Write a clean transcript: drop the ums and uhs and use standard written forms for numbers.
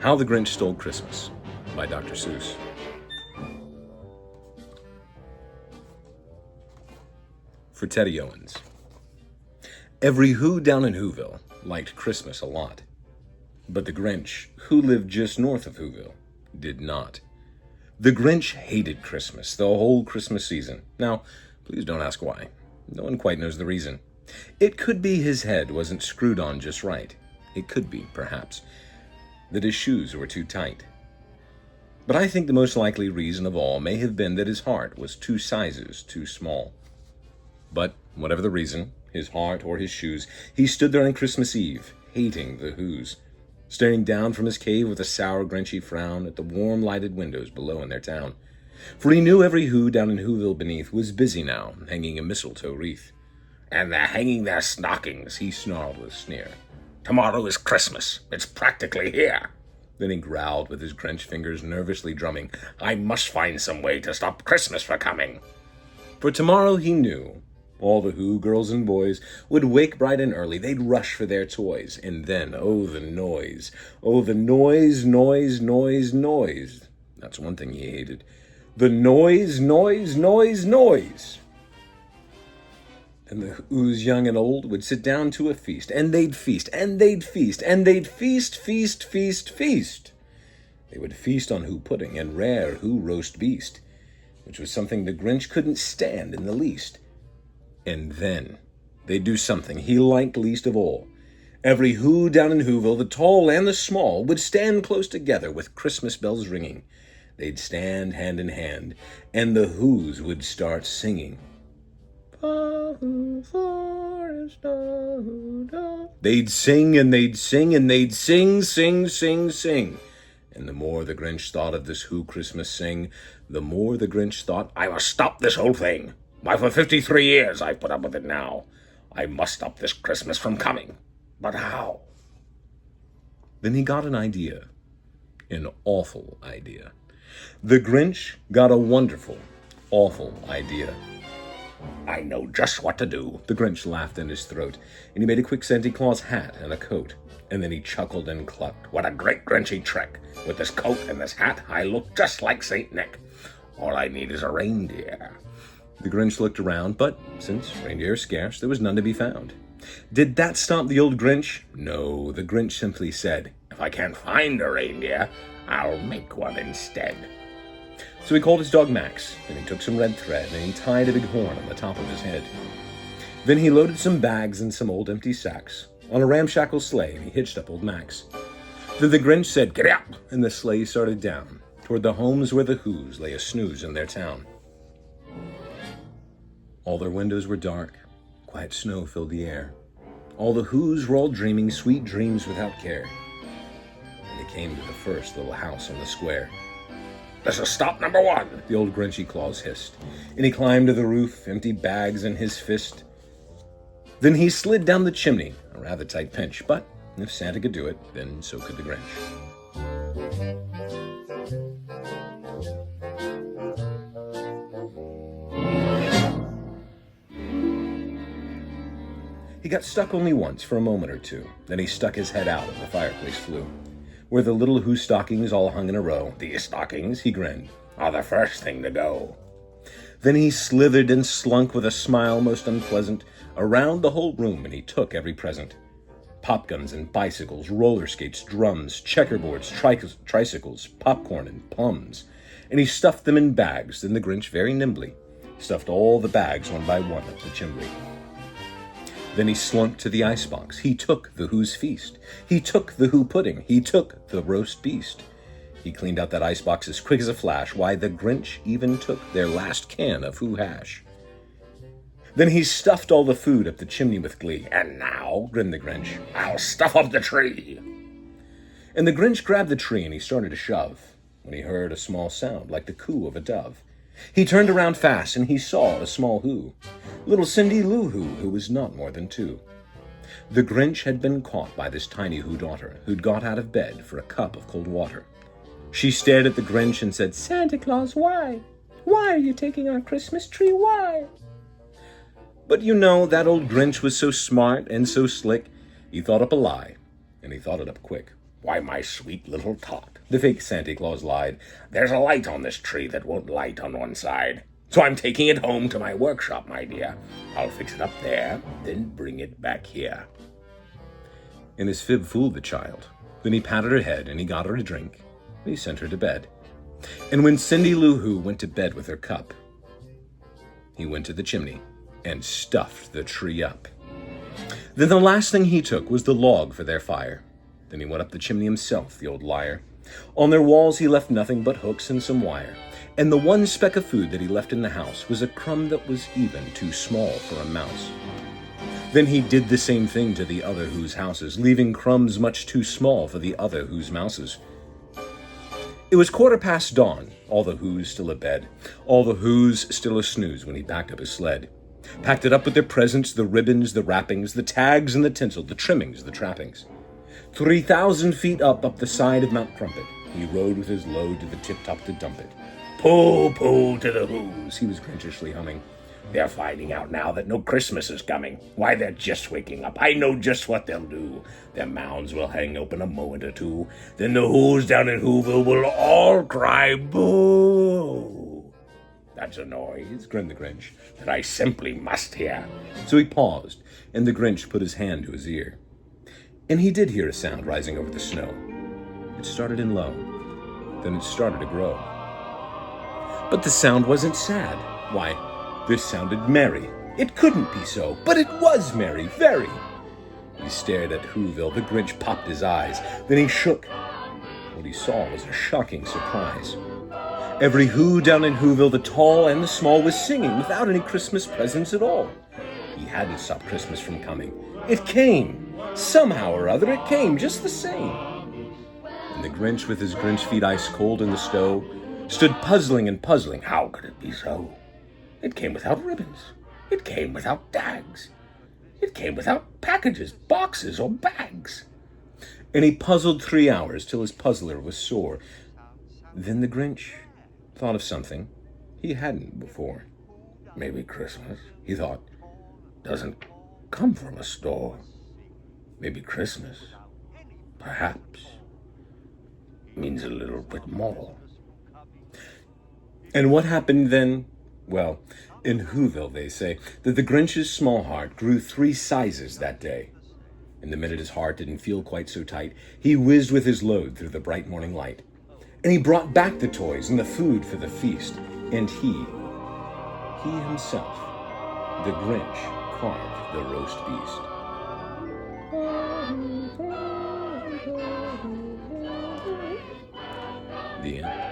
How the Grinch Stole Christmas by Dr. Seuss. For Teddy Owens. Every Who down in Whoville liked Christmas a lot. But the Grinch, who lived just north of Whoville, did not. The Grinch hated Christmas, the whole Christmas season. Now, please don't ask why. No one quite knows the reason. It could be his head wasn't screwed on just right. It could be, perhaps, that his shoes were too tight. But I think the most likely reason of all may have been that his heart was 2 sizes too small. But whatever the reason, his heart or his shoes, he stood there on Christmas Eve, hating the Whos, staring down from his cave with a sour, Grinchy frown at the warm, lighted windows below in their town. For he knew every Who down in Whoville beneath was busy now, hanging a mistletoe wreath. "And they're hanging their stockings," he snarled with a sneer. "Tomorrow is Christmas. It's practically here." Then he growled with his Grinch fingers nervously drumming, "I must find some way to stop Christmas from coming." For tomorrow, he knew, all the Who girls and boys would wake bright and early. They'd rush for their toys. And then, oh, the noise. Oh, the noise, noise, noise, noise. That's one thing he hated. The noise, noise, noise, noise. And the Who's young and old would sit down to a feast, and they'd feast, and they'd feast, and they'd feast, feast, feast, feast. They would feast on Who pudding and rare Who roast beast, which was something the Grinch couldn't stand in the least. And then they'd do something he liked least of all. Every Who down in Whoville, the tall and the small, would stand close together with Christmas bells ringing. They'd stand hand in hand, and the Whos would start singing. They'd sing and they'd sing and they'd sing, sing, sing, sing. And the more the Grinch thought of this Who Christmas sing, the more the Grinch thought, "I must stop this whole thing. Why, for 53 years I've put up with it now. I must stop this Christmas from coming. But how?" Then he got an idea. An awful idea. The Grinch got a wonderful, awful idea. "I know just what to do." The Grinch laughed in his throat, and he made a quick Santa Claus hat and a coat. And then he chuckled and clucked. "What a great Grinchy trick! With this coat and this hat, I look just like Saint Nick. All I need is a reindeer." The Grinch looked around, but since reindeer are scarce, there was none to be found. Did that stop the old Grinch? No, the Grinch simply said, "If I can't find a reindeer, I'll make one instead." So he called his dog Max, and he took some red thread, and he tied a big horn on the top of his head. Then he loaded some bags and some old empty sacks on a ramshackle sleigh, and he hitched up old Max. Then the Grinch said, "Get up!" and the sleigh started down toward the homes where the Whos lay a snooze in their town. All their windows were dark. Quiet snow filled the air. All the Whos were all dreaming sweet dreams without care. And they came to the first little house on the square. "This is stop number 1, the old Grinchy Claus hissed. And he climbed to the roof, empty bags in his fist. Then he slid down the chimney, a rather tight pinch. But if Santa could do it, then so could the Grinch. He got stuck only once for a moment or two. Then he stuck his head out and the fireplace flew, where the little Who stockings all hung in a row. "These stockings," he grinned, "are the first thing to go." Then he slithered and slunk with a smile most unpleasant around the whole room, and he took every present. Pop guns and bicycles, roller skates, drums, checkerboards, tricycles, popcorn and plums. And he stuffed them in bags. Then the Grinch very nimbly stuffed all the bags one by one up the chimney. Then he slunk to the icebox. He took the Who's feast. He took the Who pudding. He took the roast beast. He cleaned out that icebox as quick as a flash. Why, the Grinch even took their last can of Who hash. Then he stuffed all the food up the chimney with glee. "And now," grinned the Grinch, "I'll stuff up the tree." And the Grinch grabbed the tree and he started to shove, when he heard a small sound like the coo of a dove. He turned around fast and he saw a small Who, little Cindy Lou Who was not more than 2. The Grinch had been caught by this tiny Who daughter, who'd got out of bed for a cup of cold water. She stared at the Grinch and said, "Santa Claus, why? Why are you taking our Christmas tree? Why?" But you know, that old Grinch was so smart and so slick, he thought up a lie, and he thought it up quick. "Why, my sweet little tot," the fake Santa Claus lied, "there's a light on this tree that won't light on one side. So I'm taking it home to my workshop, my dear. I'll fix it up there, then bring it back here." And his fib fooled the child. Then he patted her head, and he got her a drink, and he sent her to bed. And when Cindy Lou Who went to bed with her cup, he went to the chimney and stuffed the tree up. Then the last thing he took was the log for their fire. Then he went up the chimney himself, the old liar. On their walls he left nothing but hooks and some wire. And the one speck of food that he left in the house was a crumb that was even too small for a mouse. Then he did the same thing to the other Whose houses, leaving crumbs much too small for the other Whose mouses. It was 1/4 dawn, all the Whos still abed, all the Whos still a snooze when he backed up his sled. Packed it up with their presents, the ribbons, the wrappings, the tags and the tinsel, the trimmings, the trappings. 3,000 feet up the side of Mount Crumpet, he rode with his load to the tip-top to dump it. "Pull, pull to the Whos," he was Grinchishly humming. "They're finding out now that no Christmas is coming. Why, they're just waking up. I know just what they'll do. Their mounds will hang open a moment or two. Then the Whos down in Whoville will all cry boo." "That's a noise," grinned the Grinch, "that I simply must hear." So he paused, and the Grinch put his hand to his ear. And he did hear a sound rising over the snow. It started in low, then it started to grow. But the sound wasn't sad. Why, this sounded merry. It couldn't be so, but it was merry, very. He stared at Whoville. The Grinch popped his eyes. Then he shook. What he saw was a shocking surprise. Every Who down in Whoville, the tall and the small, was singing without any Christmas presents at all. He hadn't stopped Christmas from coming. It came. Somehow or other, it came just the same. And the Grinch, with his Grinch feet ice cold in the stove, stood puzzling and puzzling. How could it be so? It came without ribbons. It came without tags. It came without packages, boxes, or bags. And he puzzled 3 hours till his puzzler was sore. Then the Grinch thought of something he hadn't before. Maybe Christmas, he thought, doesn't come from a store. Maybe Christmas, perhaps, means a little bit more. And what happened then? Well, in Whoville, they say that the Grinch's small heart grew 3 sizes that day. And the minute his heart didn't feel quite so tight, he whizzed with his load through the bright morning light. And he brought back the toys and the food for the feast. And he himself, the Grinch, carved the roast beast. The end.